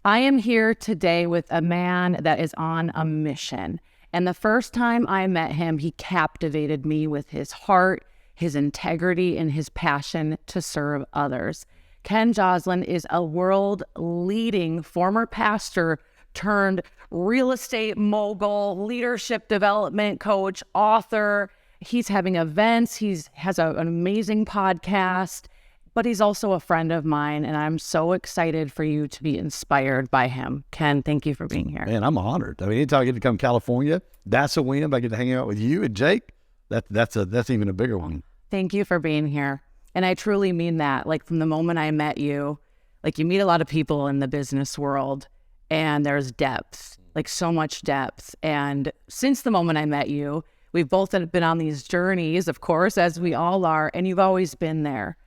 I am here today with a man that is on a mission. And the first time I met him, he captivated me with his heart, his integrity, and his passion to serve others. Ken Joslin is a world-leading former pastor turned real estate mogul, leadership development coach, author. He's having events. He has an amazing podcast, but he's also a friend of mine, and I'm so excited for you to be inspired by him. Ken, thank you for being here. Man, I'm honored. I mean, anytime I get to come to California, that's a win. I get to hang out with you and Jake. That's even a bigger one. Thank you for being here. And I truly mean that. Like, from the moment I met you, like, you meet a lot of people in the business world, and there's depth, like so much depth. And since the moment I met you, we've both been on these journeys, of course, as we all are, and you've always been there.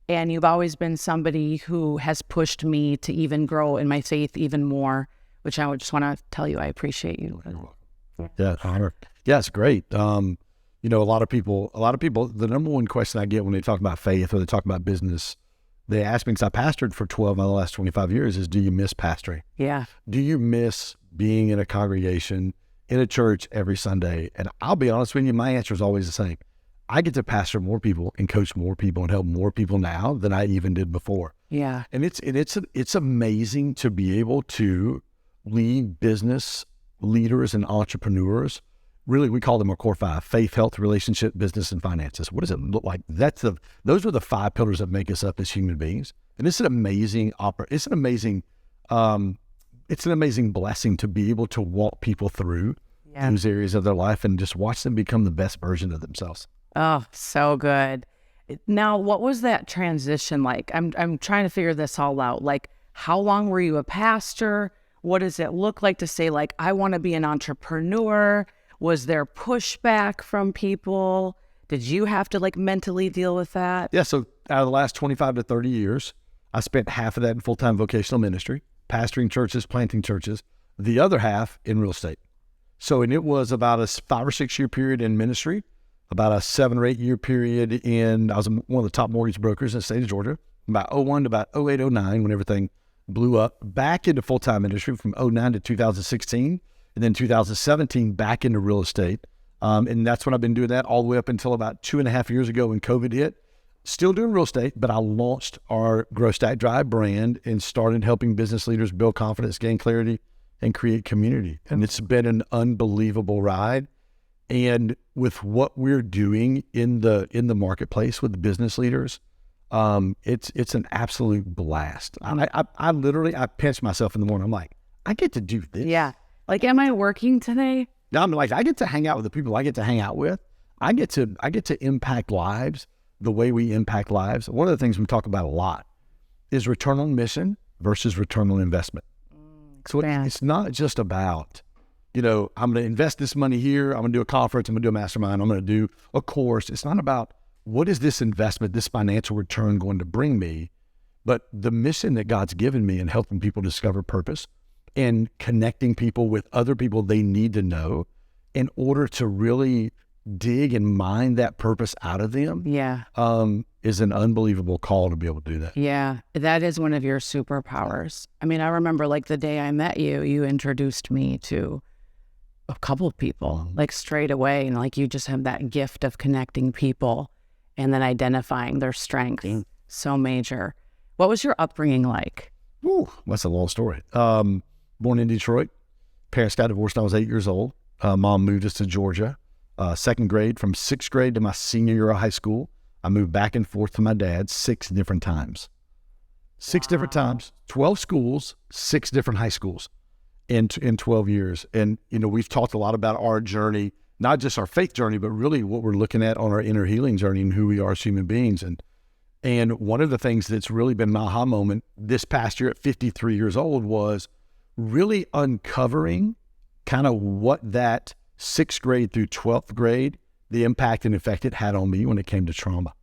And you've always been somebody who has pushed me to even grow in my faith even more, which I would just want to tell you I appreciate you. Yeah, honor. Yeah, it's great. A lot of people, the number one question I get when they talk about faith or they talk about business, they ask me, because I pastored for 12 out of the last 25 years, is, do you miss pastoring? Yeah. Do you miss being in a congregation, in a church every Sunday? And I'll be honest with you, my answer is always the same. I get to pastor more people and coach more people and help more people now than I even did before. Yeah. And it's amazing to be able to lead business leaders and entrepreneurs. Really, we call them our core five: faith, health, relationship, business, and finances. What does it look like? Those are the five pillars that make us up as human beings. And it's an amazing it's an amazing blessing to be able to walk people through those areas of their life and just watch them become the best version of themselves. Oh, so good. Now, what was that transition like? I'm trying to figure this all out. Like, how long were you a pastor? What does it look like to say, like, I want to be an entrepreneur? Was there pushback from people? Did you have to, like, mentally deal with that? Yeah, so out of the last 25 to 30 years, I spent half of that in full-time vocational ministry, pastoring churches, planting churches, the other half in real estate. And it was about a 5 or 6 year period in ministry, about a 7 or 8 year period I was one of the top mortgage brokers in the state of Georgia, about 01 to about 08, 09, when everything blew up, back into full-time industry from 09 to 2016, and then 2017 back into real estate. And that's when I've been doing that all the way up until about 2.5 years ago when COVID hit. Still doing real estate, but I launched our Grow Stack Drive brand and started helping business leaders build confidence, gain clarity, and create community. And it's been an unbelievable ride. And with what we're doing in the marketplace with the business leaders, it's an absolute blast. I literally pinch myself in the morning. I'm like, I get to do this. Yeah. Like, am I working today? No, I'm like, I get to hang out with the people I get to hang out with. I get to impact lives the way we impact lives. One of the things we talk about a lot is return on mission versus return on investment. So it's not just about, I'm going to invest this money here. I'm going to do a conference. I'm going to do a mastermind. I'm going to do a course. It's not about what is this investment, this financial return going to bring me, but the mission that God's given me in helping people discover purpose and connecting people with other people they need to know in order to really dig and mine that purpose out of them. Yeah. Is an unbelievable call to be able to do that. Yeah. That is one of your superpowers. I mean, I remember, like, the day I met you, you introduced me to a couple of people, like, straight away. And, like, you just have that gift of connecting people and then identifying their strengths. So major. What was your upbringing like? Ooh, that's a long story. Born in Detroit. Parents got divorced when I was 8 years old. Mom moved us to Georgia. Second grade, from 6th grade to my senior year of high school, I moved back and forth to my dad 6 different times. 6 different times, 12 schools, 6 different high schools in 12 years. And, we've talked a lot about our journey, not just our faith journey, but really what we're looking at on our inner healing journey and who we are as human beings. And one of the things that's really been an aha moment this past year at 53 years old was really uncovering kind of what that 6th grade through 12th grade, the impact and effect it had on me when it came to trauma.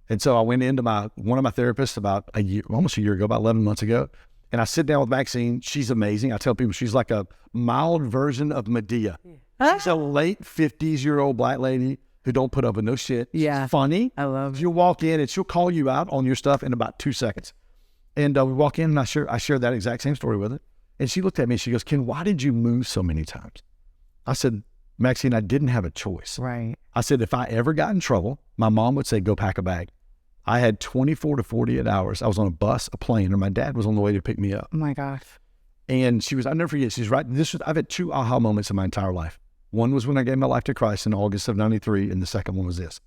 And so I went into one of my therapists about almost a year ago, about 11 months ago, and I sit down with Maxine. She's amazing. I tell people she's like a mild version of Medea. She's a late 50s-year-old black lady who don't put up with no shit. Yeah. She's funny. I love it. You'll walk in and she'll call you out on your stuff in about 2 seconds. And we walk in, and I shared that exact same story with her. And she looked at me and she goes, Ken, why did you move so many times? I said, Maxine, I didn't have a choice. Right. I said, if I ever got in trouble, my mom would say, go pack a bag. I had 24 to 48 hours. I was on a bus, a plane, and my dad was on the way to pick me up. Oh my gosh. And she was, I'll never forget, she's right. I've had 2 aha moments in my entire life. One was when I gave my life to Christ in August of 93, and the second one was this.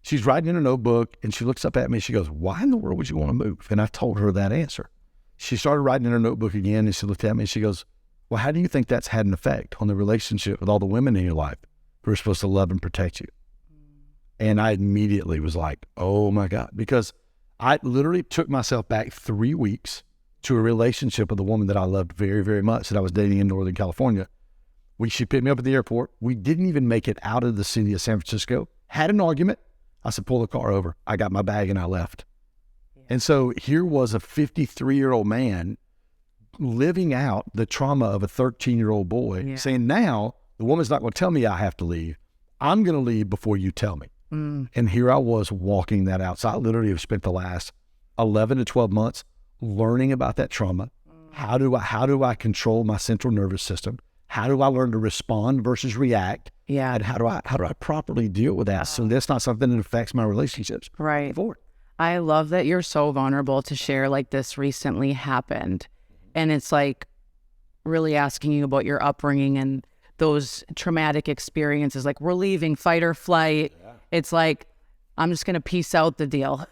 She's writing in a notebook, and she looks up at me, and she goes, why in the world would you want to move? And I told her that answer. She started writing in her notebook again, and she looked at me, and she goes, well, how do you think that's had an effect on the relationship with all the women in your life who are supposed to love and protect you? And I immediately was like, oh my God, because I literally took myself back 3 weeks to a relationship with a woman that I loved very, very much that I was dating in Northern California. She picked me up at the airport. We didn't even make it out of the city of San Francisco. Had an argument. I said, pull the car over. I got my bag and I left. Yeah. And so here was a 53-year-old man living out the trauma of a 13-year-old boy, saying, now the woman's not going to tell me I have to leave. I'm going to leave before you tell me. And here I was walking that out. So I literally have spent the last 11 to 12 months learning about that trauma. How do I control my central nervous system? How do I learn to respond versus react? Yeah. And how do I properly deal with that so that's not something that affects my relationships? Right. Forward. I love that you're so vulnerable to share like this recently happened. And it's like really asking you about your upbringing and those traumatic experiences, like we're leaving, fight or flight. Yeah. It's like, I'm just going to piece out the deal.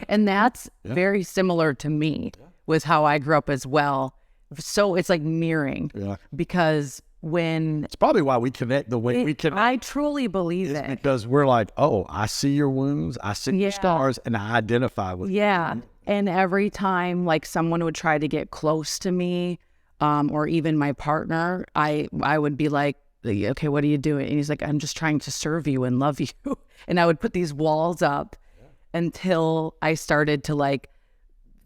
And that's very similar to me with how I grew up as well. So it's like mirroring because it's probably why we connect the way we connect. I truly believe it. Because we're like, oh, I see your wounds, I see your scars, and I identify with them. And every time like someone would try to get close to me, or even my partner, I would be like, okay, what are you doing? And he's like, I'm just trying to serve you and love you. And I would put these walls up until I started to like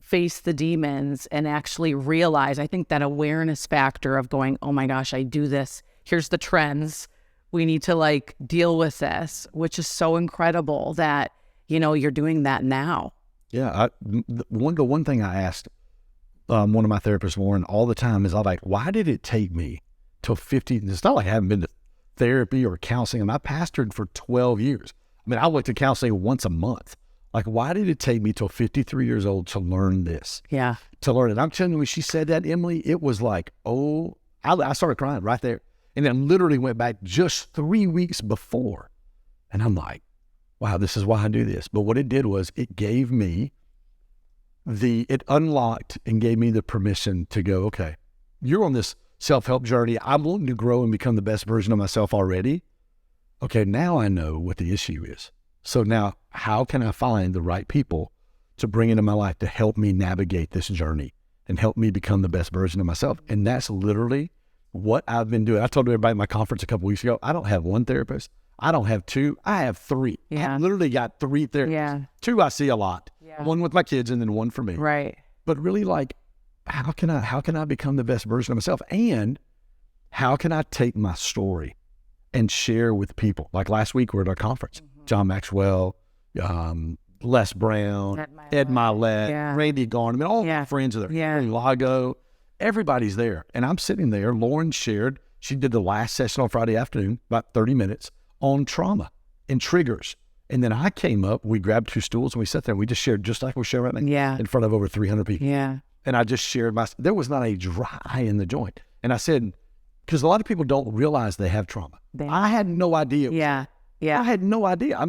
face the demons and actually realize, I think that awareness factor of going, oh my gosh, I do this. Here's the trends. We need to like deal with this, which is so incredible that, you're doing that now. Yeah. The one thing I asked one of my therapists, Lauren, all the time is I'm like, why did it take me till 50? It's not like I haven't been to therapy or counseling. I pastored for 12 years. I mean, I went to counseling once a month. Like, why did it take me till 53 years old to learn this? Yeah. To learn it. I'm telling you, when she said that, Emily, it was like, oh, I started crying right there. And then literally went back just 3 weeks before. And I'm like, wow, this is why I do this. But what it did was it gave me it unlocked and gave me the permission to go, okay, you're on this self-help journey. I'm wanting to grow and become the best version of myself already. Okay, now I know what the issue is. So now how can I find the right people to bring into my life to help me navigate this journey and help me become the best version of myself? And that's literally what I've been doing. I told everybody at my conference a couple weeks ago, I don't have one therapist. I don't have two. I have three. Yeah. I literally got 3 therapists. Yeah. 2 I see a lot. Yeah. 1 with my kids and then 1 for me. Right. But really like, how can I become the best version of myself? And how can I take my story and share with people? Like last week, we're at our conference. John Maxwell, Les Brown, Ed Milet, Randy Garn, I mean, all my friends are there. Yeah. Lago, everybody's there. And I'm sitting there. Lauren shared, she did the last session on Friday afternoon, about 30 minutes, on trauma and triggers. And then I came up, we grabbed 2 stools and we sat there and we just shared just like we're sharing right now in front of over 300 people. Yeah. And I just shared there was not a dry eye in the joint. And I said, because a lot of people don't realize they have trauma. I had no idea. Yeah. I had no idea.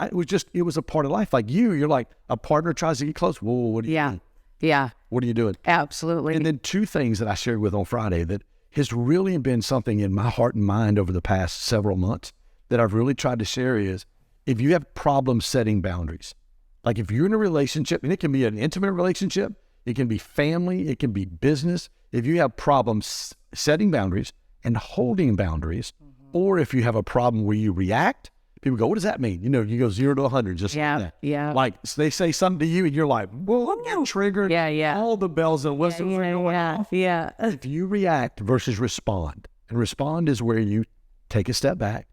It was a part of life. Like you're like, a partner tries to get close. Whoa, what are you doing? Yeah. What are you doing? Absolutely. And then 2 things that I shared with on Friday that has really been something in my heart and mind over the past several months that I've really tried to share is, if you have problems setting boundaries, like if you're in a relationship, and it can be an intimate relationship, it can be family, it can be business. If you have problems setting boundaries and holding boundaries, or if you have a problem where you react, people go, what does that mean? You go 0 to 100, just like that. Yeah. Like they say something to you and you're like, whoa, you're triggered. Yeah. All the bells and whistles are going off. Yeah. If you react versus respond, and respond is where you take a step back,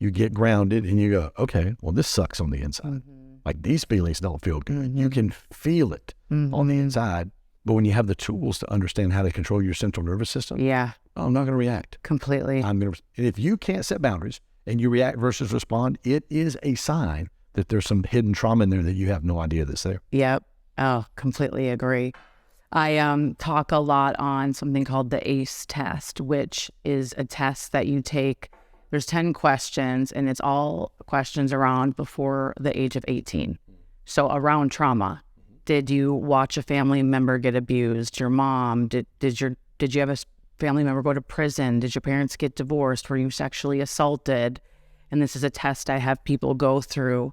you get grounded and you go, okay, well, this sucks on the inside. Like these feelings don't feel good. You can feel it on the inside. But when you have the tools to understand how to control your central nervous system, I'm not going to react. Completely. And if you can't set boundaries and you react versus respond, it is a sign that there's some hidden trauma in there that you have no idea that's there. Yep. Oh, completely agree. I talk a lot on something called the ACE test, which is a test that you take. There's 10 questions, and it's all questions around before the age of 18. So around trauma. Did you watch a family member get abused? Your mom? Did you have a family member go to prison? Did your parents get divorced? Were you sexually assaulted? And this is a test I have people go through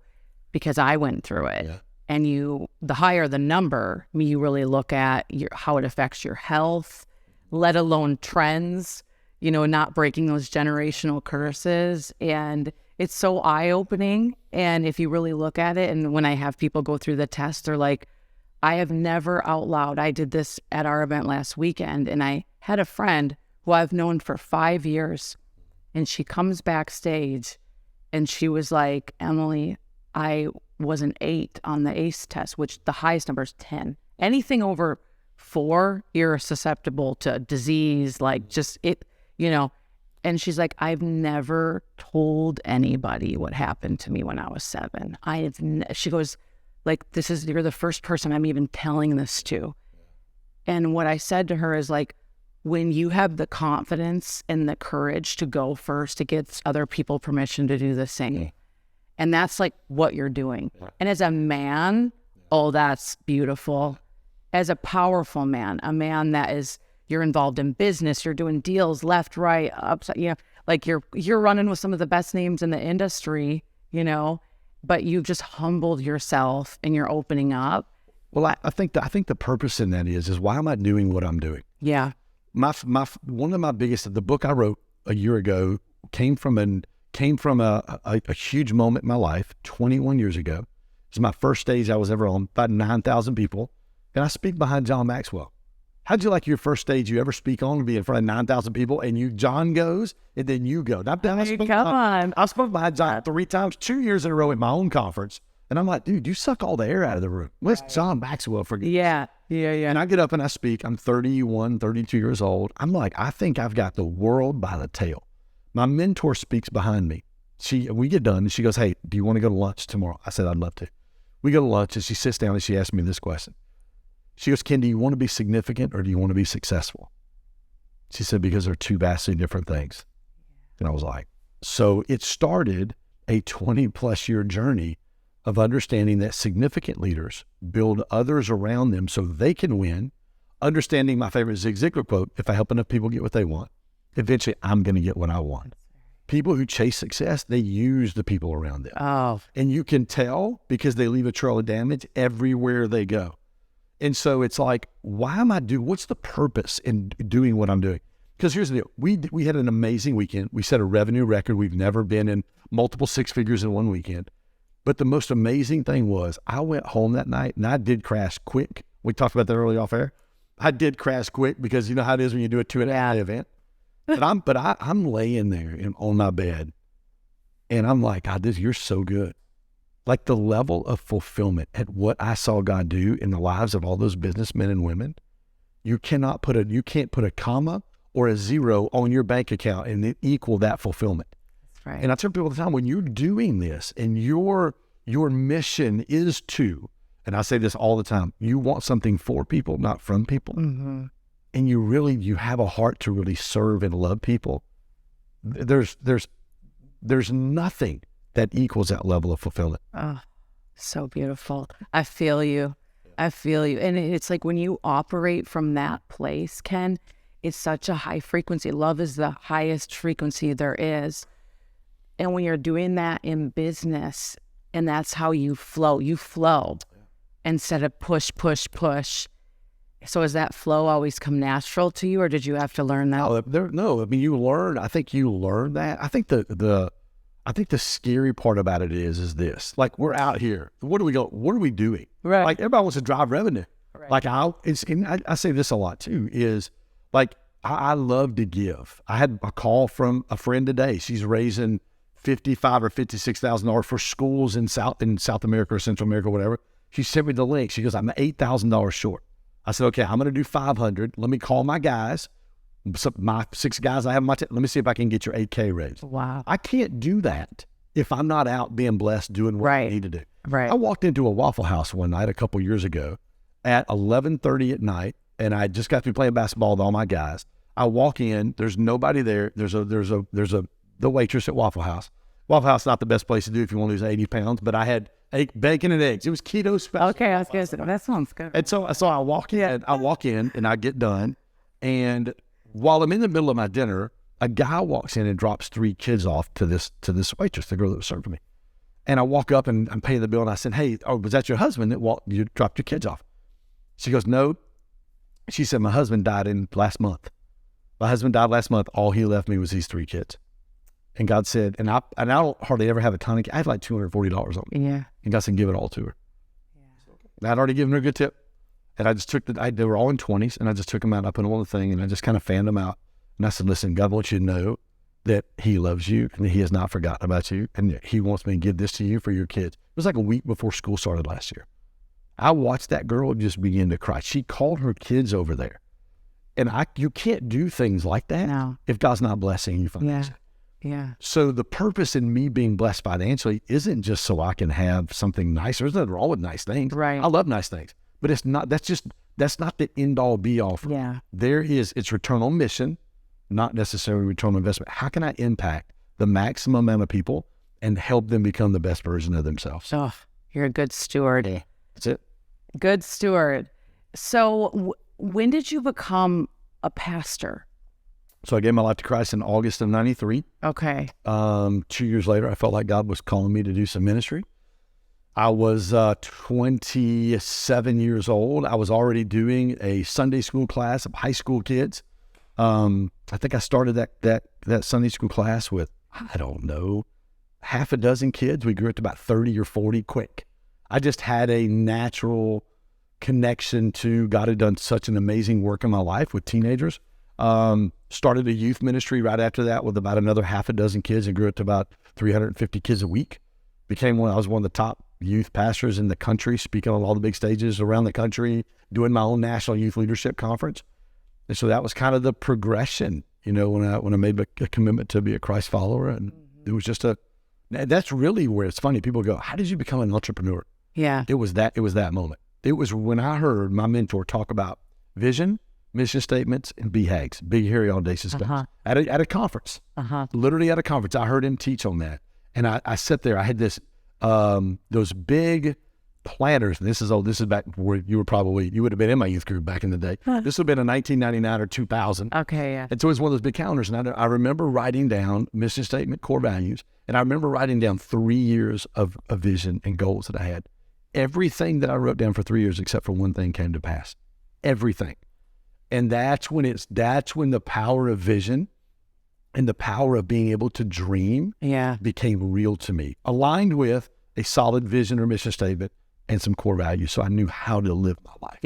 because I went through it. Yeah. And the higher the number, you really look at how it affects your health, let alone trends, not breaking those generational curses. And it's so eye-opening. And if you really look at it, and when I have people go through the test, they're like, I have never out loud. I did this at our event last weekend, and I had a friend who I've known for 5 years, and she comes backstage, and she was like, Emily, I was an 8 on the ACE test, which the highest number is 10. Anything over 4, you're susceptible to disease, like just it, And she's like, I've never told anybody what happened to me when I was 7. She goes, like, you're the first person I'm even telling this to. And what I said to her is like, when you have the confidence and the courage to go first, it gives other people permission to do the same. And that's like what you're doing. And as a man, that's beautiful. As a powerful man, a man that you're involved in business, you're doing deals left, right, upside, like you're running with some of the best names in the industry, but you've just humbled yourself and you're opening up. Well, I think the purpose in that is why am I doing what I'm doing? Yeah. One of my biggest, the book I wrote a year ago came from a huge moment in my life 21 years ago. It was my first stage I was ever on, about 9,000 people. And I speak behind John Maxwell. How'd you like your first stage you ever speak on to be in front of 9,000 people and John goes and then you go? I spoke behind John 3 times, 2 years in a row at my own conference. And I'm like, dude, you suck all the air out of the room. Where's John Maxwell for? Yeah. And I get up and I speak. I'm 31, 32 years old. I'm like, I think I've got the world by the tail. My mentor speaks behind me. We get done and she goes, hey, do you want to go to lunch tomorrow? I said, I'd love to. We go to lunch and she sits down and she asks me this question. She goes, Ken, do you want to be significant or do you want to be successful? She said, because they're two vastly different things. And I was like, so it started a 20+ year journey of understanding that significant leaders build others around them so they can win. Understanding my favorite Zig Ziglar quote, if I help enough people get what they want, eventually I'm going to get what I want. People who chase success, they use the people around them. Oh. And you can tell because they leave a trail of damage everywhere they go. And so it's like, why am I what's the purpose in doing what I'm doing? Because here's the deal. We had an amazing weekend. We set a revenue record. We've never been in multiple 6 figures in one weekend. But the most amazing thing was I went home that night and I did crash quick. We talked about that early off air. I did crash quick because you know how it is when you do a 2.5-day event. But I'm laying there on my bed and I'm like, God, you're so good. Like the level of fulfillment at what I saw God do in the lives of all those businessmen and women, you can't put a comma or a 0 on your bank account and equal that fulfillment. That's right. And I tell people all the time, when you're doing this and your mission is to, and I say this all the time, you want something for people, not from people. Mm-hmm. And you have a heart to really serve and love people. There's nothing that equals that level of fulfillment. Oh, so beautiful. I feel you. And it's like when you operate from that place, Ken, it's such a high frequency. Love is the highest frequency there is. And when you're doing that in business, and that's how you flow instead of push. So does that flow always come natural to you, or did you have to learn that? No, I mean, I think you learn that. I think the scary part about it is this, like we're out here. What are we doing? Right. Like everybody wants to drive revenue. Right. Like I say this a lot too, is like, I love to give. I had a call from a friend today. She's raising $55,000 or $56,000 for schools in South America or Central America or whatever. She sent me the link. She goes, I'm $8,000 short. I said, okay, I'm going to do 500. Let me call my guys. My 6 guys I have on my let me see if I can get your 8K raise. Wow. I can't do that if I'm not out being blessed doing what I need to do. Right. I walked into a Waffle House one night a couple years ago at 11:30 at night, and I just got to be playing basketball with all my guys. I walk in, there's nobody there. There's the waitress at Waffle House. Waffle House is not the best place to do if you want to lose 80 pounds, but I had bacon and eggs. It was keto special. Okay, I was going to say, that sounds good. And so I walk in and I get done, and while I'm in the middle of my dinner, a guy walks in and drops 3 kids off to this waitress, the girl that was serving me. And I walk up and I'm paying the bill, and I said, hey, was that your husband that you dropped your kids off? She goes, no. She said, my husband died last month. My husband died last month. All he left me was these 3 kids. And God said, and I don't hardly ever have a ton of, I had like $240 on me. Yeah. And God said, give it all to her. Yeah. And I'd already given her a good tip. And I just took they were all in 20s, and I just took them out and I put them on the thing, and I just kind of fanned them out. And I said, listen, God wants you to know that he loves you and that he has not forgotten about you, and that he wants me to give this to you for your kids. It was like a week before school started last year. I watched that girl just begin to cry. She called her kids over there. And you can't do things like that if God's not blessing you financially. Yeah. So the purpose in me being blessed financially isn't just so I can have something nice. There's nothing wrong with nice things. Right. I love nice things. But that's not the end all be all for me. It's return on mission, not necessarily return on investment. How can I impact the maximum amount of people and help them become the best version of themselves? Oh, you're a good steward. That's it. Good steward. So when did you become a pastor? So I gave my life to Christ in August of 93. Okay. 2 years later, I felt like God was calling me to do some ministry. I was 27 years old. I was already doing a Sunday school class of high school kids. I think I started that Sunday school class with, I don't know, half a dozen kids. We grew it to about 30 or 40 quick. I just had a natural connection to God had done such an amazing work in my life with teenagers. Started a youth ministry right after that with about another half a dozen kids and grew it to about 350 kids a week. I was one of the top youth pastors in the country, speaking on all the big stages around the country, doing my own national youth leadership conference. And so that was kind of the progression, when I made a commitment to be a Christ follower. And it was that's really where it's funny. People go, how did you become an entrepreneur? Yeah. It was that moment. It was when I heard my mentor talk about vision, mission statements, and BHAGs, big, hairy, audacious goals, at a conference. Literally at a conference. I heard him teach on that. And I sat there. I had those big planners. And this is back where you would have been in my youth group back in the day. This would have been in 1999 or 2000. Okay, yeah. And so it was one of those big calendars. And I remember writing down mission statement, core values. And I remember writing down 3 years of vision and goals that I had. Everything that I wrote down for 3 years, except for one thing, came to pass. Everything. And that's when the power of vision and the power of being able to dream became real to me, aligned with a solid vision or mission statement and some core values. So I knew how to live my life.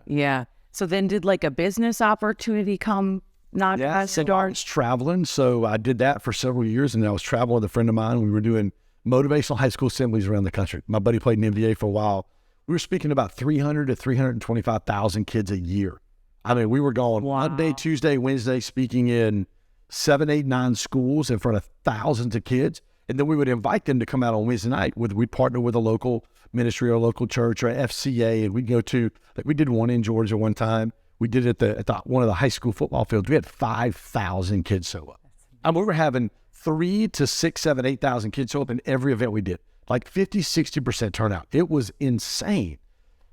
Yeah. So then did like a business opportunity come? So I was traveling. So I did that for several years, and I was traveling with a friend of mine. We were doing motivational high school assemblies around the country. My buddy played in the NBA for a while. We were speaking to about 300 to 325,000 kids a year. I mean, we were going Monday, Tuesday, Wednesday, speaking in 7, 8, 9 schools in front of thousands of kids. And then we would invite them to come out on Wednesday night. We'd partner with a local ministry or a local church or FCA. And we'd go to, we did one in Georgia one time. We did it at one of the high school football fields. We had 5,000 kids show up. And we were having 3 to 6, 7, 8,000 kids show up in every event we did. Like 50, 60% turnout. It was insane.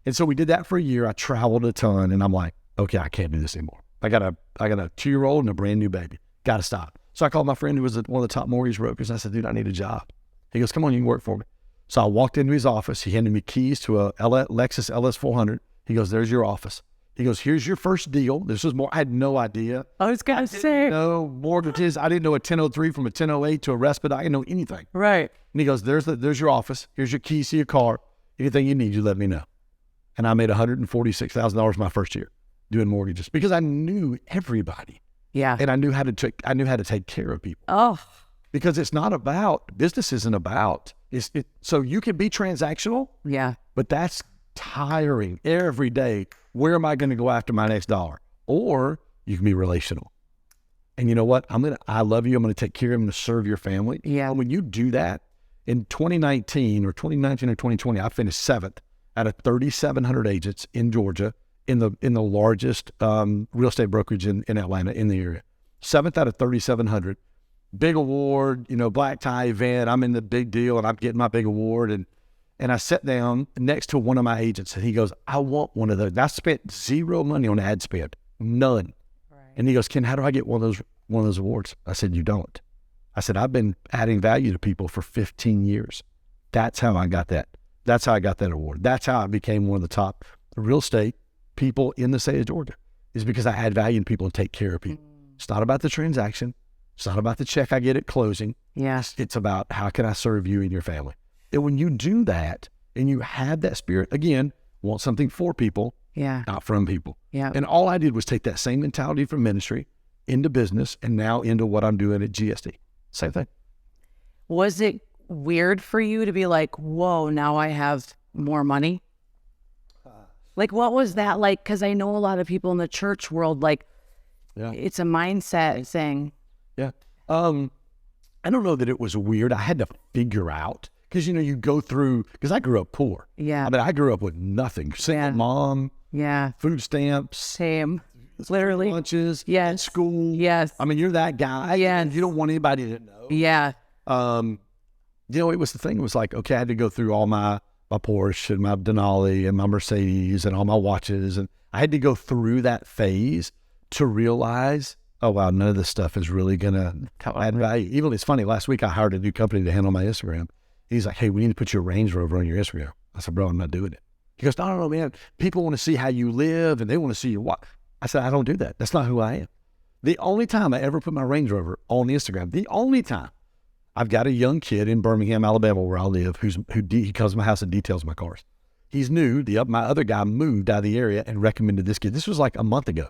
And so we did that for a year. I traveled a ton, and I'm like, okay, I can't do this anymore. I got a 2-year-old and a brand new baby. Got to stop. So I called my friend who was one of the top mortgage brokers. I said, dude, I need a job. He goes, come on, you can work for me. So I walked into his office. He handed me keys to a Lexus LS400. He goes, there's your office. He goes, here's your first deal. This was more, I had no idea. I was going to say. No mortgages. I didn't know a 1003 from a 1008 to a respite. I didn't know anything. Right. And he goes, there's your office. Here's your keys to your car. Anything you need, you let me know. And I made $146,000 my first year doing mortgages because I knew everybody. Yeah. And I knew how to take care of people. Oh. because it's not about, business isn't about, so you can be transactional, Yeah. but that's tiring every day. Where am I going to go after my next dollar? Or you can be relational. And you know what? I love you. I'm going to take care of you. I'm going to serve your family. Yeah. And when you do that, in 2019 or 2020, I finished 7th out of 3,700 agents in Georgia in the largest real estate brokerage in Atlanta, in the area. 7th out of 3,700. Big award, black tie event. I'm in the big deal and I'm getting my big award. And I sat down next to one of my agents and he goes, I want one of those. And I spent zero money on ad spend, none. Right. And he goes, Ken, how do I get one of those awards? I said, you don't. I said, I've been adding value to people for 15 years. That's how I got that. That's how I got that award. That's how I became one of the top real estate people in the state of Georgia, is because I add value to people and take care of people. It's not about the transaction. It's not about the check I get at closing. Yes. It's about how can I serve you and your family. And when you do that and you have that spirit, again, want something for people, not from people. Yeah. And all I did was take that same mentality from ministry into business and now into what I'm doing at GSD. Same thing. Was it weird for you to be like, whoa, now I have more money? Like, what was that like? Because I know a lot of people in the church world, it's a mindset thing. Yeah. I don't know that it was weird. I had to figure out, because, you go through, because I grew up poor. Yeah. I mean, I grew up with nothing. Single mom. Yeah. Food stamps. Same. Literally. Lunches. Yes. School. Yes. I mean, you're that guy. Yeah. You don't want anybody to know. Yeah. It was the thing. It was like, okay, I had to go through all my Porsche and my Denali and my Mercedes and all my watches. And I had to go through that phase to realize, oh, wow, none of this stuff is really going to add value. Even, it's funny, last week I hired a new company to handle my Instagram. He's like, hey, we need to put your Range Rover on your Instagram. I said, bro, I'm not doing it. He goes, no, man. People want to see how you live and they want to see your what. I said, I don't do that. That's not who I am. The only time I ever put my Range Rover on Instagram, the only time, I've got a young kid in Birmingham, Alabama, where I live, he comes to my house and details my cars. He's new. My other guy moved out of the area and recommended this kid. This was like a month ago.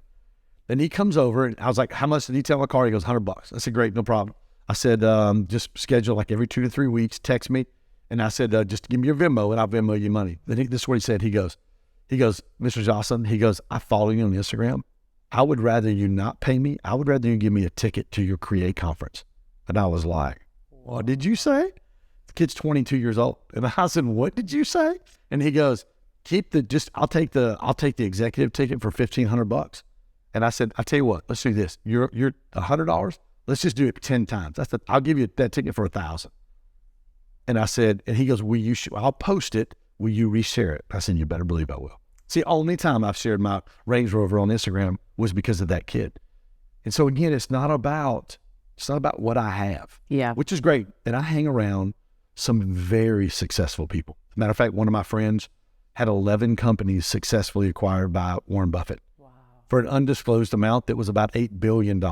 Then he comes over and I was like, how much to detail my car? He goes, $100. I said, great, no problem. I said, just schedule like every 2 to 3 weeks, text me. And I said, just give me your Venmo and I'll Venmo you money. Then this is what he said. He goes, Mr. Joslin, he goes, I follow you on Instagram. I would rather you not pay me. I would rather you give me a ticket to your Create conference. And I was like, what did you say? The kid's 22 years old. And I said, what did you say? And he goes, I'll take the executive ticket for $1,500. And I said, I tell you what, let's do this. You're $100. Let's just do it 10 times. I'll give you that ticket for $1,000. And I said, and he goes, I'll post it. Will you reshare it? I said, you better believe I will. See, the only time I've shared my Range Rover on Instagram was because of that kid. And so again, it's not about what I have. Yeah. Which is great. And I hang around some very successful people. As a matter of fact, one of my friends had 11 companies successfully acquired by Warren Buffett. Wow. For an undisclosed amount that was about $8 billion.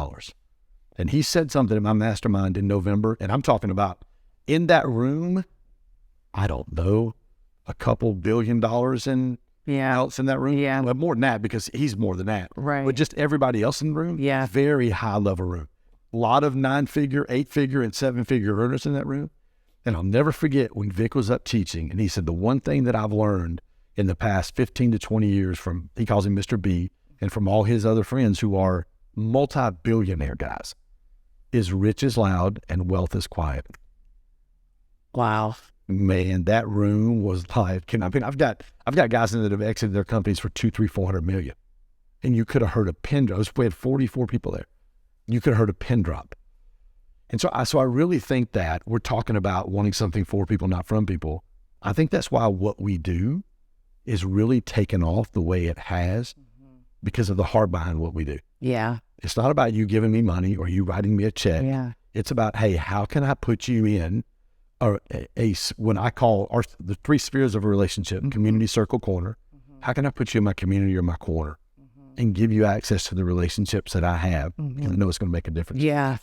And he said something in my mastermind in November, and I'm talking about in that room, I don't know, a couple $1 billion else in that room. Yeah. Well, more than that, because he's more than that. Right. But just everybody else in the room, very high level room. A lot of 9-figure, 8-figure, and 7-figure earners in that room. And I'll never forget when Vic was up teaching, and he said, the one thing that I've learned in the past 15 to 20 years from, he calls him Mr. B, and from all his other friends who are multi-billionaire guys, is rich is loud and wealth is quiet. Wow. Man, that room was like, I've got guys in that have exited their companies for 200, 300, 400 million. And you could have heard a pin drop. We had 44 people there. You could have heard a pin drop. And so I really think that we're talking about wanting something for people, not from people. I think that's why what we do is really taken off the way it has because of the heart behind what we do. Yeah. It's not about you giving me money or you writing me a check. Yeah. It's about, hey, how can I put you in when I call the 3 spheres of a relationship, community, circle, corner, how can I put you in my community or my corner and give you access to the relationships that I have? And I know it's going to make a difference. Yeah.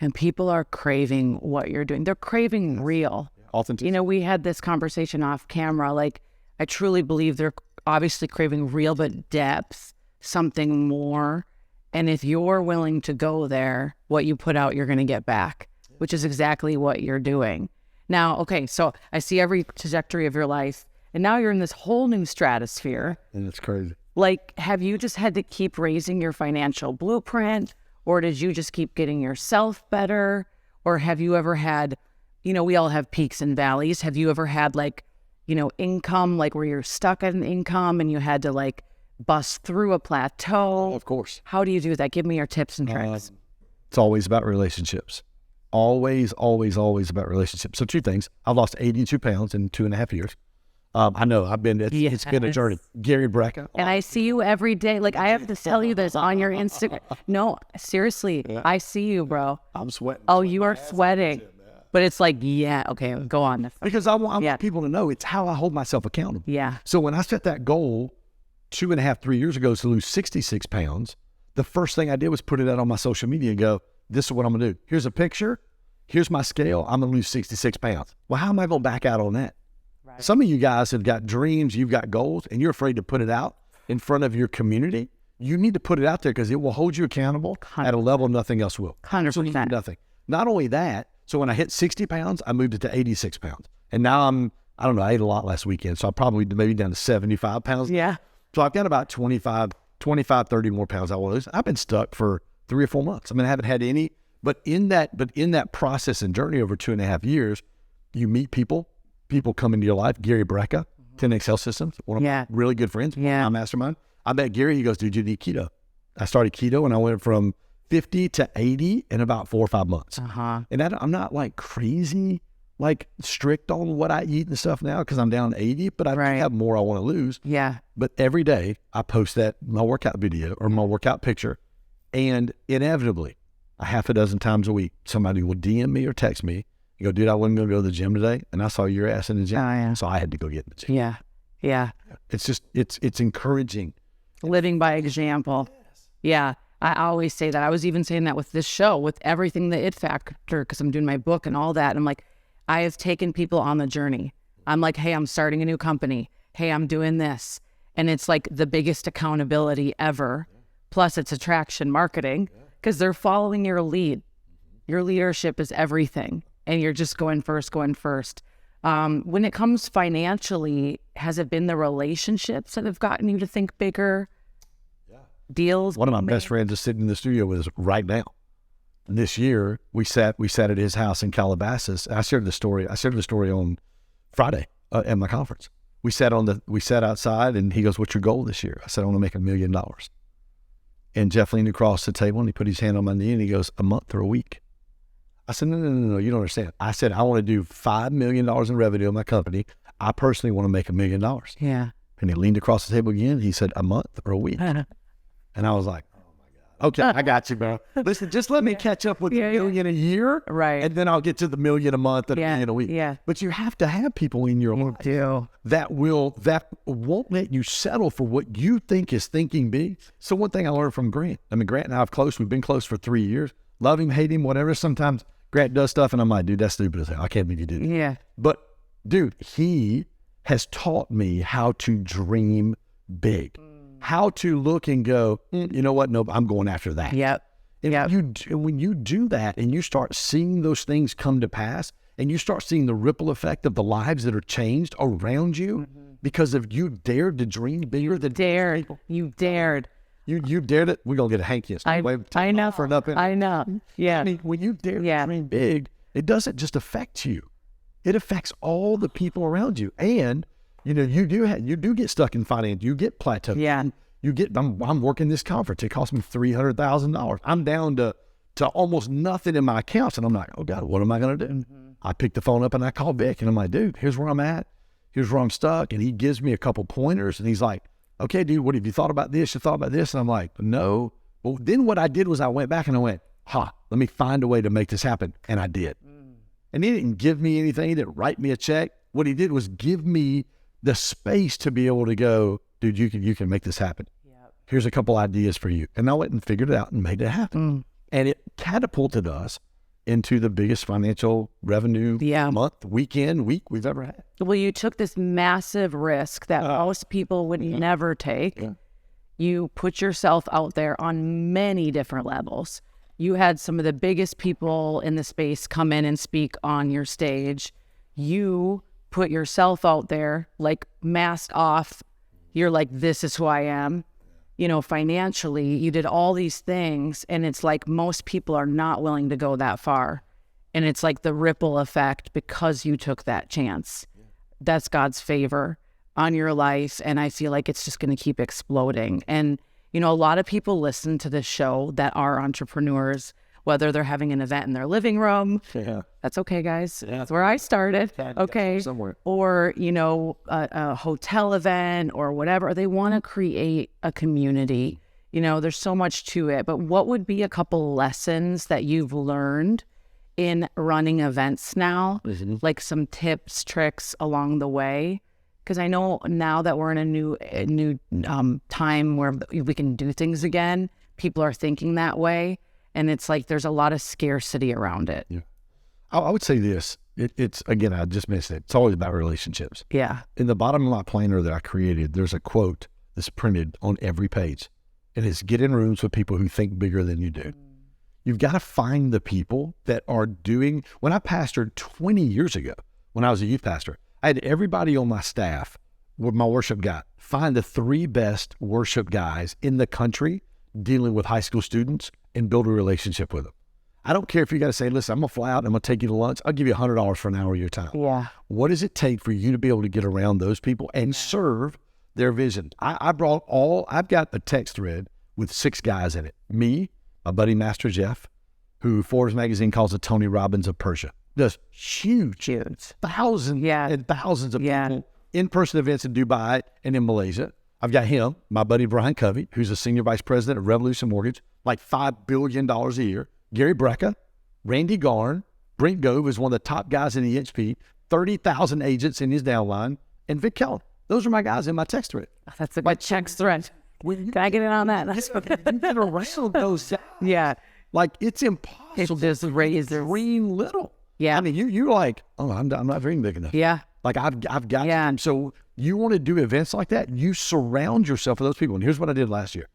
And people are craving what you're doing. They're craving real. Authenticity. We had this conversation off camera. Like, I truly believe they're obviously craving real, but depth, something more. And if you're willing to go there, what you put out, you're going to get back. which is exactly what you're doing. Now, okay, so I see every trajectory of your life, and now you're in this whole new stratosphere. And it's crazy. Like, have you just had to keep raising your financial blueprint, or did you just keep getting yourself better? Or have you ever had, we all have peaks and valleys. Have you ever had like, income, like where you're stuck at an income and you had to like bust through a plateau? Of course. How do you do that? Give me your tips and tricks. It's always about relationships. Always, always, always about relationships. So 2 things. I've lost 82 pounds in 2.5 years. I know it's been a journey. Gary Brecka. And I see you every day. Like, I have to tell you this on your Instagram. No, seriously, I see you, bro. I'm sweating. Oh, you are sweating. But it's like, okay, go on. Because I want people to know it's how I hold myself accountable. Yeah. So when I set that goal 2.5, 3 years ago to lose 66 pounds, the first thing I did was put it out on my social media and go, this is what I'm going to do. Here's a picture. Here's my scale. I'm going to lose 66 pounds. Well, how am I going to back out on that? Right. Some of you guys have got dreams, you've got goals, and you're afraid to put it out in front of your community. You need to put it out there because it will hold you accountable 100%. At a level nothing else will. 100%. Nothing. Not only that, so when I hit 60 pounds, I moved it to 86 pounds. And now I don't know, I ate a lot last weekend, so I'm probably maybe down to 75 pounds. Yeah. So I've got about 25, 30 more pounds I want to lose. I've been stuck for 3 or 4 months. I haven't had any, but in that process and journey over 2.5 years, you meet people come into your life. Gary Brecka, 10X Health Systems, one of my really good friends, my mastermind. I met Gary, he goes, dude, you need keto. I started keto and I went from 50 to 80 in about 4 or 5 months. And I'm not like crazy, like strict on what I eat and stuff now because I'm down 80, but I have more I want to lose. Yeah. But every day I post my workout video or my workout picture, and inevitably, a half a dozen times a week, somebody will DM me or text me. You go, dude, I wasn't going to go to the gym today, and I saw your ass in the gym, so I had to go get in the gym. Yeah, yeah. It's just, it's encouraging. Living by example. Yes. Yeah, I always say that. I was even saying that with this show, with everything, the it factor, because I'm doing my book and all that. And I'm like, I have taken people on the journey. I'm like, hey, I'm starting a new company. Hey, I'm doing this. And it's like the biggest accountability ever. Plus, it's attraction marketing because they're following your lead. Your leadership is everything. And you're just going first. When it comes financially, has it been the relationships that have gotten you to think bigger? Yeah. Deals? One of my best friends is sitting in the studio with us right now. And this year, we sat at his house in Calabasas. I shared the story on Friday at my conference. We sat outside, and he goes, "What's your goal this year?" I said, "I want to make $1 million." And Jeff leaned across the table, and he put his hand on my knee, and he goes, "A month or a week?" I said, no, you don't understand. I said, I want to do $5 million in revenue in my company. I personally want to make $1 million. Yeah. And he leaned across the table again. He said, "A month or a week?" And I was like, oh my God. Okay, I got you, bro. Listen, just let me catch up with $1 million a year. Right. And then I'll get to the $1 million a month and $1 million a week. Yeah. But you have to have people in your life that won't let you settle for what you think is thinking big. So one thing I learned from Grant, Grant and I we've been close for 3 years. Love him, hate him, whatever. Sometimes Grant does stuff and I'm like, dude, that's stupid as hell. I can't believe you did it. Yeah. But dude, he has taught me how to dream big, how to look and go, you know what? Nope, I'm going after that. Yep. And when you do that and you start seeing those things come to pass and you start seeing the ripple effect of the lives that are changed around you because of you dared to dream bigger than people. You dared. You dared it. We're going to get a hanky. I know. For nothing. I know. Yeah. I mean, when you dare to dream big, it doesn't just affect you. It affects all the people around you. And, you do get stuck in finance. You get plateau. Yeah. I'm working this conference. It cost me $300,000. I'm down to almost nothing in my accounts. And I'm like, oh God, what am I going to do? I pick the phone up and I call Vic and I'm like, dude, here's where I'm at. Here's where I'm stuck. And he gives me a couple pointers and he's like, okay, dude, what have you thought about this? You thought about this? And I'm like, no. Well, then what I did was I went back and I went, let me find a way to make this happen. And I did. And he didn't give me anything. He didn't write me a check. What he did was give me the space to be able to go, dude, you can make this happen. Yep. Here's a couple ideas for you. And I went and figured it out and made it happen. And it catapulted us into the biggest financial revenue month, week we've ever had. Well, you took this massive risk that most people would never take. Yeah. You put yourself out there on many different levels. You had some of the biggest people in the space come in and speak on your stage. You put yourself out there, like masked off. You're like, this is who I am. You know, financially, you did all these things. And it's like most people are not willing to go that far. And it's like the ripple effect because you took that chance. That's God's favor on your life. And I feel like it's just going to keep exploding. And, you know, a lot of people listen to this show that are entrepreneurs, whether they're having an event in their living room. Yeah. That's okay, guys. Yeah. That's where I started. Okay. Somewhere. Or, you know, a hotel event or whatever. They want to create a community. You know, there's so much to it. But what would be a couple lessons that you've learned in running events now? Mm-hmm. Like some tips, tricks along the way? Because I know now that we're in a new time where we can do things again, people are thinking that way. And it's like there's a lot of scarcity around it. Yeah. I would say this. It's, again, I just mentioned it. It's always about relationships. Yeah. In the bottom of my planner that I created, there's a quote that's printed on every page. And it's get in rooms with people who think bigger than you do. You've got to find the people that are doing. When I pastored 20 years ago, when I was a youth pastor, I had everybody on my staff with my worship guy find the 3 best worship guys in the country dealing with high school students and build a relationship with them. I don't care if you got to say, listen, I'm going to fly out and I'm going to take you to lunch. I'll give you $100 for an hour of your time. Yeah. What does it take for you to be able to get around those people and serve their vision? I've got a text thread with 6 guys in it. Me, my buddy Master Jeff, who Forbes magazine calls the Tony Robbins of Persia. Does huge. Thousands and thousands of people, in-person events in Dubai and in Malaysia. I've got him, my buddy Brian Covey, who's a senior vice president of Revolution Mortgage, like $5 billion a year. Gary Brecka, Randy Garn, Brent Gove is one of the top guys in EXP, 30,000 agents in his downline, and Vic Keller. Those are my guys in my text thread. That's a good text thread. Can I get in on that? You get around those guys. Yeah. Like, it's impossible just raise to dream little. Yeah. I mean, you're like, oh, I'm not dreaming big enough. Yeah. Like, I've got them. So you want to do events like that, you surround yourself with those people. And here's what I did last year.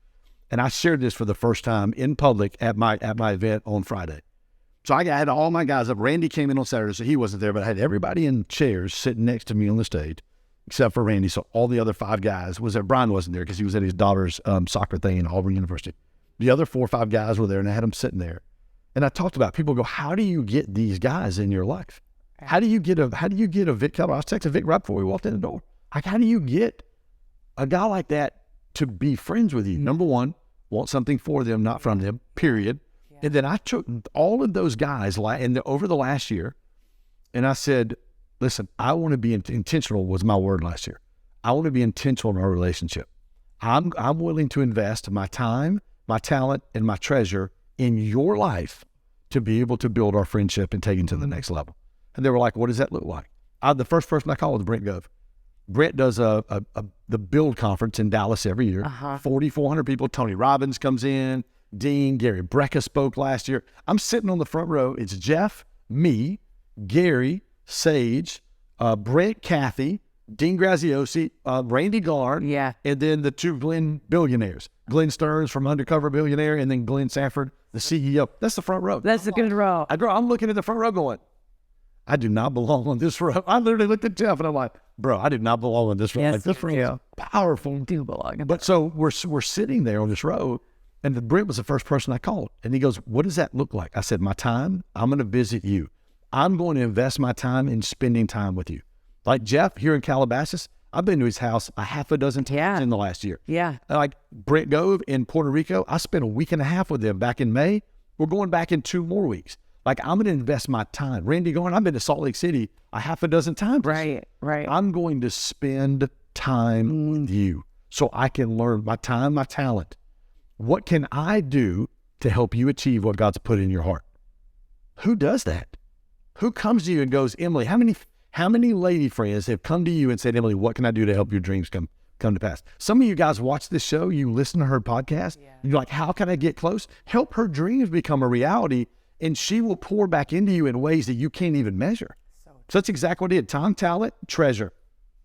And I shared this for the first time in public at my event on Friday. So I had all my guys up. Randy came in on Saturday, so he wasn't there, but I had everybody in chairs sitting next to me on the stage, except for Randy. So all the other 5 guys was there. Brian wasn't there because he was at his daughter's soccer thing in Auburn University. The other 4 or 5 guys were there, and I had them sitting there. And I talked about, people go, how do you get these guys in your life? How do you get a Vic Keller? I was texting Vic right before we walked in the door. Like, how do you get a guy like that to be friends with you? Number one, want something for them, not from them, period. Yeah. And then I took all of those guys over the last year, and I said, listen, I want to be intentional was my word last year. I want to be intentional in our relationship. I'm willing to invest my time, my talent, and my treasure in your life to be able to build our friendship and take it to the next level. And they were like, what does that look like? The first person I called was Brent Gove. Brent does the Build Conference in Dallas every year. 4,400 people. Tony Robbins comes in. Dean, Gary Brecka spoke last year. I'm sitting on the front row. It's Jeff, me, Gary, Sage, Brent, Kathy, Dean Graziosi, Randy Garn, and then the 2 Glenn billionaires. Glenn Stearns from Undercover Billionaire, and then Glenn Sanford, the CEO. That's the front row. That's a good row. I'm looking at the front row going, I do not belong on this row. I literally looked at Jeff and I'm like, bro, I did not belong on this row. Yes, like, this row is powerful. You do belong. But so we're sitting there on this row, and Brent was the first person I called. And he goes, what does that look like? I said, my time, I'm going to visit you. I'm going to invest my time in spending time with you. Like Jeff here in Calabasas, I've been to his house a half a dozen times in the last year. Yeah. Like Brent Gove in Puerto Rico, I spent a week and a half with them back in May. We're going back in 2 more weeks. Like, I'm going to invest my time. Randy Garn, I've been to Salt Lake City a half a dozen times. Right. I'm going to spend time with you so I can learn my time, my talent. What can I do to help you achieve what God's put in your heart? Who does that? Who comes to you and goes, Emily, how many lady friends have come to you and said, Emily, what can I do to help your dreams come to pass? Some of you guys watch this show, you listen to her podcast, and you're like, how can I get close? Help her dreams become a reality, and she will pour back into you in ways that you can't even measure. So that's exactly what I did. Time, talent, treasure.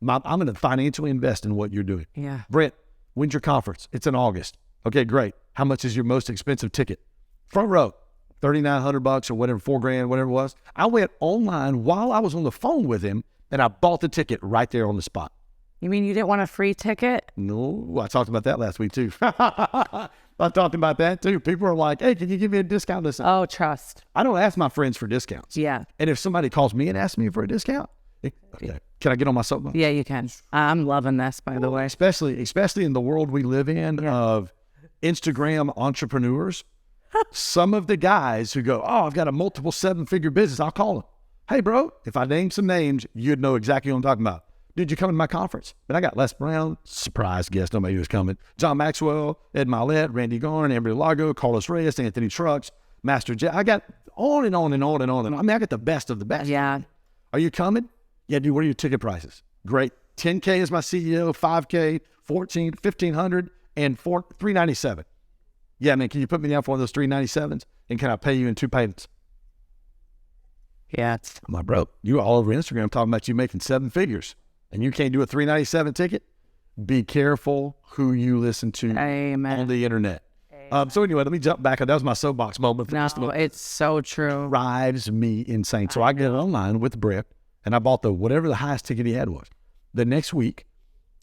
I'm going to financially invest in what you're doing. Yeah. Brent, when's your conference? It's in August. Okay, great. How much is your most expensive ticket? Front row. $3,900 or whatever, $4,000, whatever it was. I went online while I was on the phone with him, and I bought the ticket right there on the spot. You mean you didn't want a free ticket? No, I talked about that last week too. I talked about that too. People are like, hey, can you give me a discount? Listen, Oh, trust. I don't ask my friends for discounts. Yeah. And if somebody calls me and asks me for a discount, okay, can I get on my soapbox? Yeah, you can. I'm loving this, by the way. Especially in the world we live in of Instagram entrepreneurs. Some of the guys who go, oh, I've got a multiple 7-figure business, I'll call them. Hey, bro, if I name some names, you'd know exactly what I'm talking about. Did you come to my conference? And I got Les Brown, surprise guest, nobody was coming. John Maxwell, Ed Milet, Randy Garn, Amber Lago, Carlos Reyes, Anthony Trucks, Master J. I got on and on and on and on. I mean, I got the best of the best. Yeah. Are you coming? Yeah, dude, what are your ticket prices? Great. 10K is my CEO, 5K, 14, 1,500, and $397. Yeah, man, can you put me down for one of those 397s? And can I pay you in 2 payments? Yeah. I'm like, bro, you all over Instagram talking about you making 7 figures, and you can't do a 397 ticket? Be careful who you listen to on the internet. So anyway, let me jump back. That was my soapbox moment. No, it's so true. Drives me insane. So I get online with Brett, and I bought whatever the highest ticket he had was. The next week,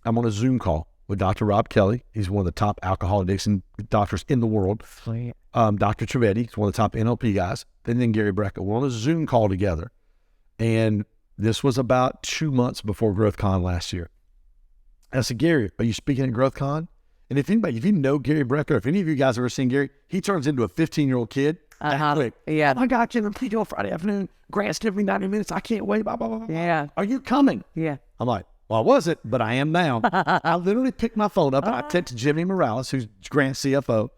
I'm on a Zoom call with Dr. Rob Kelly. He's one of the top alcohol addiction doctors in the world. Sweet. Dr. Trivedi, he's one of the top NLP guys. And then Gary Brecka. We're on a Zoom call together. And this was about 2 months before GrowthCon last year. And I said, Gary, are you speaking at GrowthCon? And if you know Gary Brecka, if any of you guys have ever seen Gary, he turns into a 15-year-old kid. Quick. Yeah. Oh my God, Jim, I'm on Friday afternoon. Grant's giving me 90 minutes. I can't wait. Blah, blah, blah, blah. Yeah. Are you coming? Yeah. I'm like, well, I wasn't, but I am now. I literally picked my phone up and I texted Jimmy Morales, who's Grant's CFO.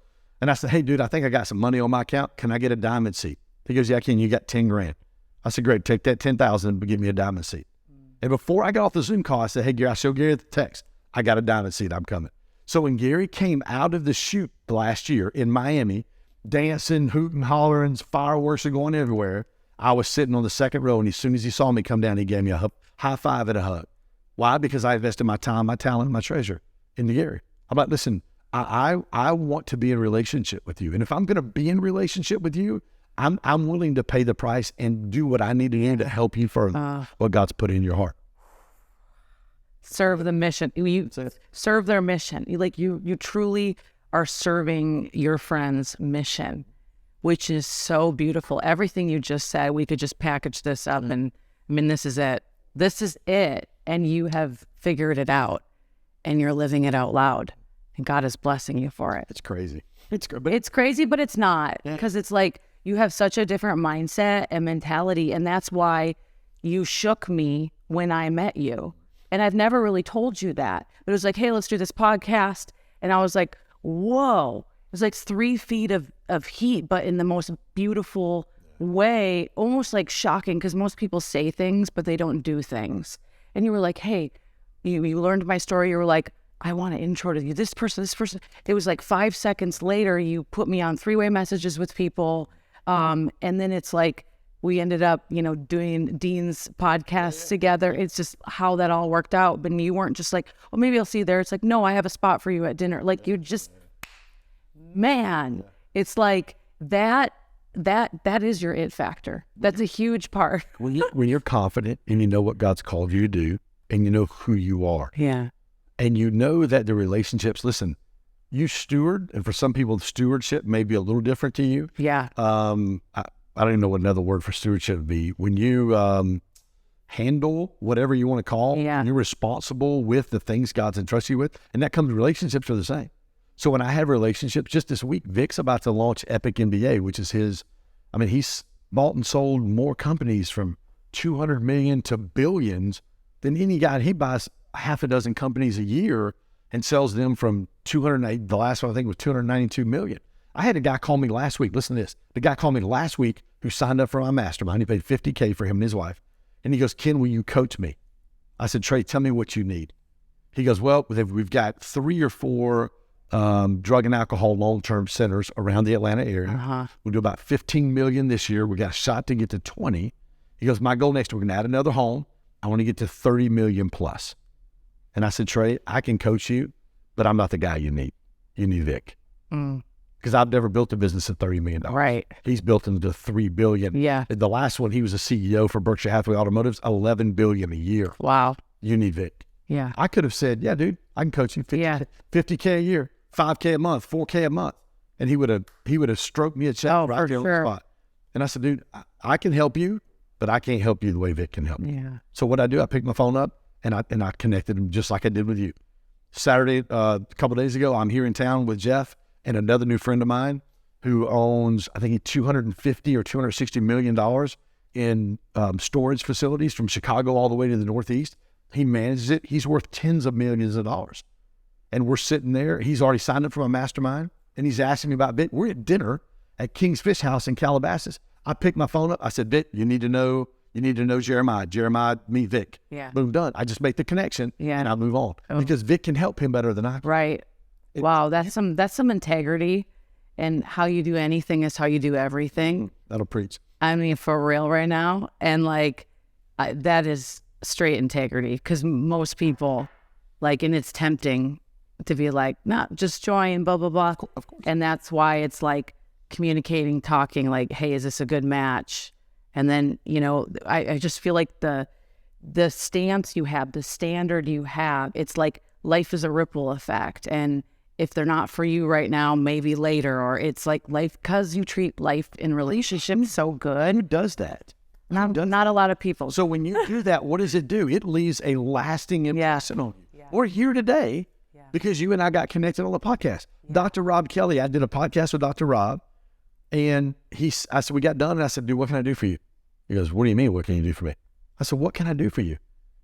And I said, hey, dude, I think I got some money on my account. Can I get a diamond seat? He goes, yeah, I can. You got 10 grand. I said, great. Take that 10,000 and give me a diamond seat. And before I got off the Zoom call, I said, hey, Gary, I showed Gary the text. I got a diamond seat. I'm coming. So when Gary came out of the shoot last year in Miami, dancing, hooting, hollering, fireworks are going everywhere, I was sitting on the second row, and as soon as he saw me come down, he gave me a high five and a hug. Why? Because I invested my time, my talent, my treasure into Gary. I'm like, listen, I want to be in a relationship with you. And if I'm going to be in a relationship with you, I'm willing to pay the price and do what I need to do to help you further what God's put in your heart. Serve the mission. You serve their mission. You truly are serving your friend's mission, which is so beautiful. Everything you just said, we could just package this up and, I mean, this is it. This is it. And you have figured it out and you're living it out loud and God is blessing you for it. It's crazy. It's crazy, but it's not, because it's like you have such a different mindset and mentality. And that's why you shook me when I met you. And I've never really told you that. But it was like, hey, let's do this podcast. And I was like, whoa. It was like 3 feet of heat, but in the most beautiful way, almost like shocking, because most people say things, but they don't do things. And you were like, hey, you learned my story. You were like, I want to intro to you. This person. It was like 5 seconds later, you put me on 3-way messages with people. And then it's like, we ended up, doing Dean's podcast together. It's just how that all worked out. But you weren't just like, well, maybe I'll see you there. It's like, no, I have a spot for you at dinner. Like you just, man, it's like that is your it factor. That's a huge part. When you're confident and you know what God's called you to do and you know who you are. Yeah. And you know that the relationships, listen, you steward, and for some people, stewardship may be a little different to you. Yeah. I don't even know what another word for stewardship would be. When you handle whatever you want to call, you're responsible with the things God's entrusted you with, and that comes, relationships are the same. So when I have relationships, just this week, Vic's about to launch Epic MBA, which is he's bought and sold more companies from 200 million to billions than any guy. He buys half a dozen companies a year and sells them from 208, the last one I think was 292 million. I had a guy call me last week. Listen to this. The guy called me last week who signed up for my mastermind. He paid $50K for him and his wife. And he goes, Ken, will you coach me? I said, Trey, tell me what you need. He goes, well, we've got 3 or 4 drug and alcohol long-term centers around the Atlanta area. We'll do about 15 million this year. We got a shot to get to 20. He goes, my goal next year, we're going to add another home. I want to get to 30 million plus. And I said, Trey, I can coach you, but I'm not the guy you need. You need Vic. because I've never built a business at $30 million. Right. He's built into $3 billion. Yeah. The last one, he was a CEO for Berkshire Hathaway Automotives, $11 billion a year. Wow. You need Vic. Yeah. I could have said, yeah, dude, I can coach you 50K a year, 5K a month, 4K a month. And he would have stroked me a check right there on the spot. And I said, dude, I can help you, but I can't help you the way Vic can help you. Yeah. So what I do, I picked my phone up and I connected him just like I did with you. Saturday, a couple of days ago, I'm here in town with Jeff and another new friend of mine who owns, I think, $250 or $260 million in storage facilities from Chicago all the way to the Northeast. He manages it. He's worth tens of millions of dollars. And we're sitting there. He's already signed up for my mastermind. And he's asking me about Vic. We're at dinner at King's Fish House in Calabasas. I picked my phone up. I said, Vic, you need to know Jeremiah. Jeremiah, meet Vic. Yeah. Boom, done. I just make the connection and I move on. Because Vic can help him better than I can. Right. Wow, that's some integrity. And how you do anything is how you do everything. That'll preach. I mean, for real right now. And like, that is straight integrity. Because most people, like, and it's tempting to be like, nah, just join, blah, blah, blah. Of course. And that's why it's like communicating, talking, like, hey, is this a good match? And then, I just feel like the stance you have, the standard you have, it's like life is a ripple effect. And if they're not for you right now, maybe later, or it's like life, because you treat life in relationships so good. Who does that? Not a lot of people. So when you do that, what does it do? It leaves a lasting impression on you. Yeah. We're here today because you and I got connected on the podcast. Yeah. Dr. Rob Kelly, I did a podcast with Dr. Rob, and I said, we got done, and I said, dude, what can I do for you? He goes, what do you mean, what can you do for me? I said, what can I do for you?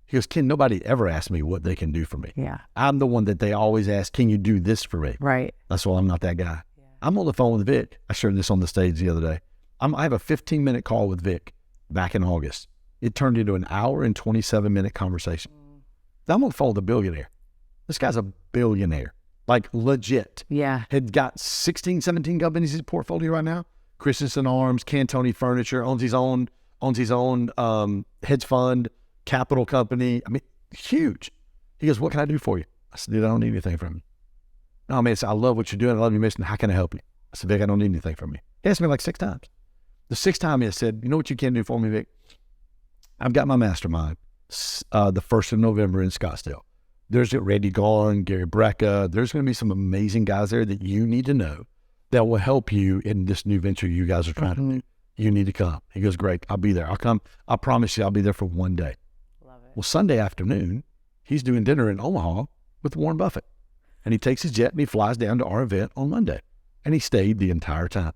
He goes, Ken, nobody ever asked me what they can do for me. Yeah. I'm the one that they always ask, can you do this for me? Right. That's why I'm not that guy. Yeah. I'm on the phone with Vic. I shared this on the stage the other day. I have a 15-minute call with Vic back in August. It turned into an hour and 27-minute conversation. I'm on the phone with a billionaire. This guy's a billionaire, like legit. Yeah. Had got 16, 17 companies in his portfolio right now. Christensen Arms, Cantoni Furniture, owns his own hedge fund, capital company. I mean, huge. He goes, what can I do for you? I said, dude, I don't need anything from you. No, man, I love what you're doing. I love your mission. How can I help you? I said, Vic, I don't need anything from you. He asked me like 6 times. The 6th time he said, you know what you can do for me, Vic? I've got my mastermind the 1st of November in Scottsdale. There's Randy Garn, Gary Brecka. There's going to be some amazing guys there that you need to know that will help you in this new venture you guys are trying to do. You need to come. He goes, great, I'll be there. I'll come. I promise you I'll be there for one day. Love it. Well, Sunday afternoon, he's doing dinner in Omaha with Warren Buffett. And he takes his jet and he flies down to our event on Monday. And he stayed the entire time.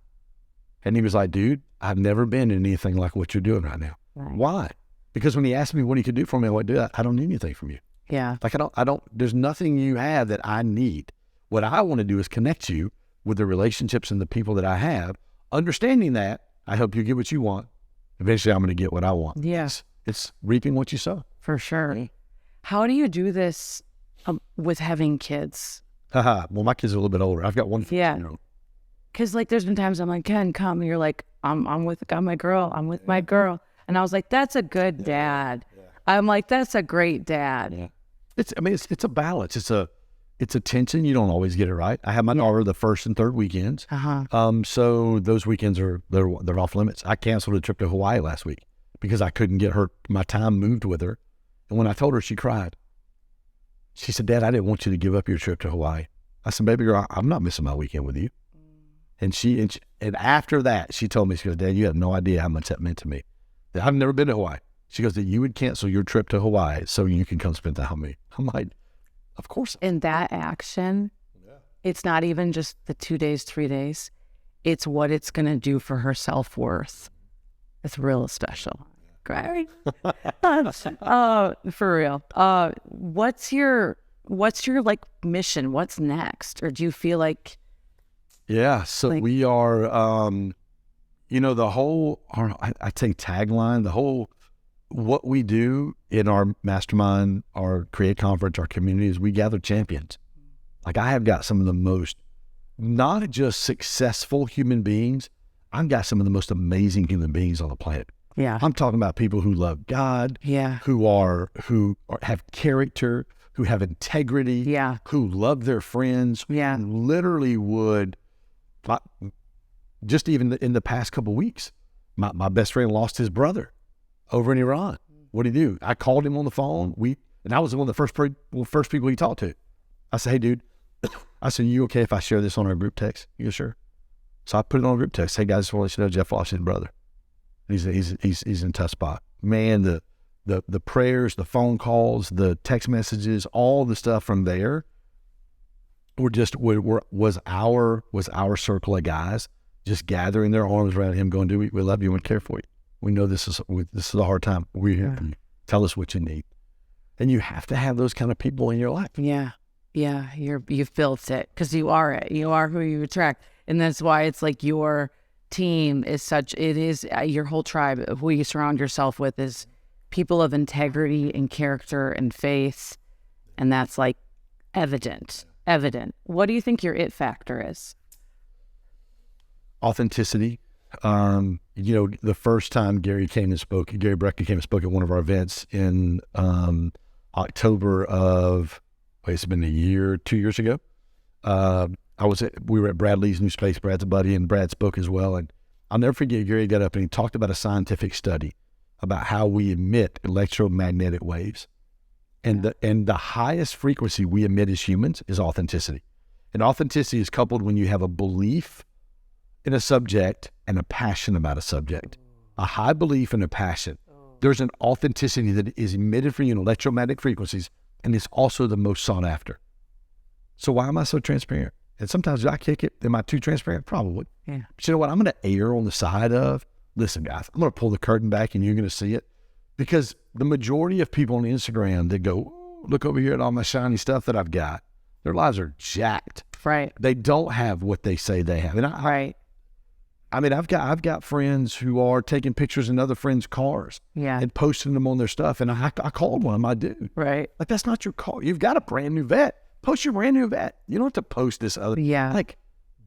And he was like, dude, I've never been in anything like what you're doing right now. Right. Why? Because when he asked me what he could do for me, I went, dude, I don't need anything from you. Yeah. Like I don't, there's nothing you have that I need. What I want to do is connect you with the relationships and the people that I have. Understanding that, I hope you get what you want. Eventually I'm going to get what I want. Yes. It's reaping what you sow. For sure. How do you do this with having kids? Well, my kids are a little bit older. I've got one. Yeah. Because like there's been times I'm like, Ken, come. And you're like, I'm with my girl. I'm with my girl. And I was like, that's a good dad. Yeah. I'm like, that's a great dad. Yeah. It's a balance. It's a tension. You don't always get it right. I have my daughter the 1st and 3rd weekends. So those weekends they're off limits. I canceled a trip to Hawaii last week because I couldn't get my time moved with her. And when I told her, she cried. She said, Dad, I didn't want you to give up your trip to Hawaii. I said, baby girl, I'm not missing my weekend with you. And after that, she told me, she goes, Dad, you have no idea how much that meant to me. That I've never been to Hawaii. She goes, that you would cancel your trip to Hawaii so you can come spend time with me. I'm like, of course. In that action, it's not even just the 2 days, 3 days. It's what it's going to do for her self-worth. It's real special. Great. For real. What's your like mission? What's next? Or do you feel like? Yeah. So we are, the whole, I say tagline, what we do in our mastermind, our Create Conference, our communities, we gather champions. Like I have got some of the most, not just successful human beings, I've got some of the most amazing human beings on the planet. Yeah. I'm talking about people who love God, yeah, who have character, who have integrity, yeah, who love their friends, yeah, who literally would my, just even in the past couple of weeks, my best friend lost his brother over in Iran. What did he do? I called him on the phone. And I was one of the first people he talked to. I said, hey, dude, I said, you okay if I share this on our group text? You go, sure. So I put it on a group text. Hey, guys, just want to let you know Jeff lost his brother. He's in a tough spot. Man, the prayers, the phone calls, the text messages, all the stuff from there was our circle of guys just gathering their arms around him, going, dude, we love you and care for you. We know this is a hard time. We're here for you. Tell us what you need. And you have to have those kind of people in your life. Yeah. Yeah. You've built it because you are it. You are who you attract. And that's why it's like your team is your whole tribe of who you surround yourself with is people of integrity and character and faith. And that's like evident. What do you think your it factor is? Authenticity. The first time Gary Brecka came and spoke at one of our events in October of, it's been 2 years ago. We were at Brad Lee's new space. Brad's a buddy, and Brad spoke as well. And I'll never forget, Gary got up and he talked about a scientific study about how we emit electromagnetic waves. And the highest frequency we emit as humans is authenticity. And authenticity is coupled when you have a belief in a subject and a passion about a subject. A high belief and a passion. There's an authenticity that is emitted from you in electromagnetic frequencies, and it's also the most sought after. So why am I so transparent? And sometimes I kick it. Am I too transparent? Probably. Yeah. But you know what? I'm going to err on the side of, listen, guys, I'm going to pull the curtain back and you're going to see it. Because the majority of people on Instagram that go, look over here at all my shiny stuff that I've got, their lives are jacked. Right. They don't have what they say they have. And I've got friends who are taking pictures in other friends' cars and posting them on their stuff. And I called one of my dude. Right. Like, that's not your car. You've got a brand new vet. Post your brand new vet. You don't have to post this other. Yeah. Like,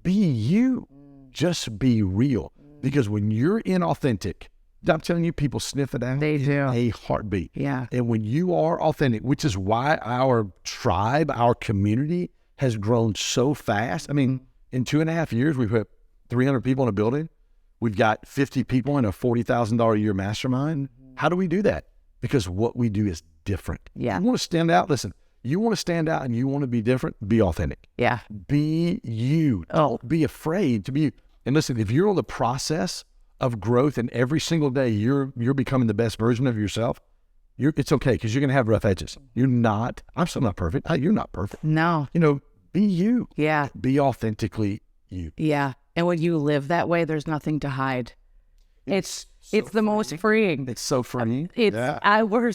be you. Just be real. Because when you're inauthentic, I'm telling you, people sniff it out. They do. In a heartbeat. Yeah. And when you are authentic, which is why our tribe, our community has grown so fast. I mean, in 2.5 years, we put 300 people in a building. We've got 50 people in a $40,000 a year mastermind. How do we do that? Because what we do is different. Yeah. You want to stand out? Listen, you want to stand out and you want to be different? Be authentic. Yeah. Be you. Don't be afraid to be you. And listen, if you're on the process of growth and every single day you're becoming the best version of yourself, it's okay because you're going to have rough edges. I'm still not perfect. You're not perfect. No. Be you. Yeah. Be authentically you. Yeah. And when you live that way, there's nothing to hide. It's the most freeing. It's so freeing. We're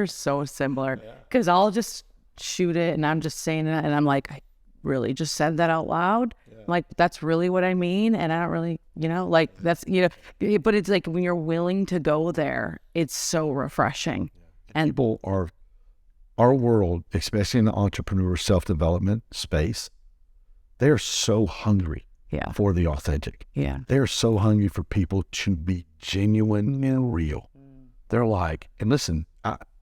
so similar because I'll just shoot it and I'm just saying it and I'm like, I really just said that out loud. Like, that's really what I mean. And I don't really, that's, but it's like when you're willing to go there, it's so refreshing. And people our world, especially in the entrepreneur self-development space, they're so hungry for the authentic. Yeah. They're so hungry for people to be genuine and real. They're like, and listen,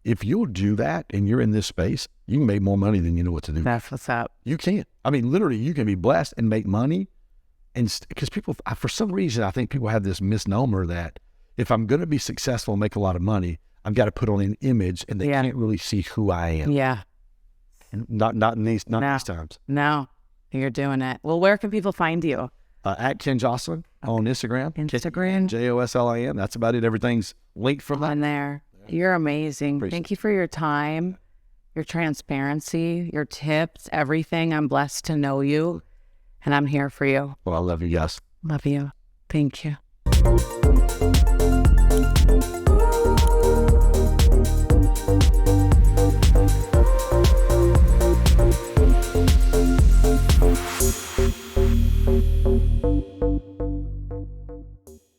if you'll do that and you're in this space, you can make more money than you know what to do. That's what's up. You can. I mean, literally, you can be blessed and make money. And because people, for some reason, I think people have this misnomer that if I'm going to be successful and make a lot of money, I've got to put on an image and they can't really see who I am. Yeah. And not in these times. No, you're doing it. Well, where can people find you? At Ken Joslin on Instagram. Instagram. Joslin. That's about it. Everything's linked from on there. You're amazing. Appreciate Thank you for your time, your transparency, your tips, everything. I'm blessed to know you, and I'm here for you. Well, I love you, guys. Love you. Thank you.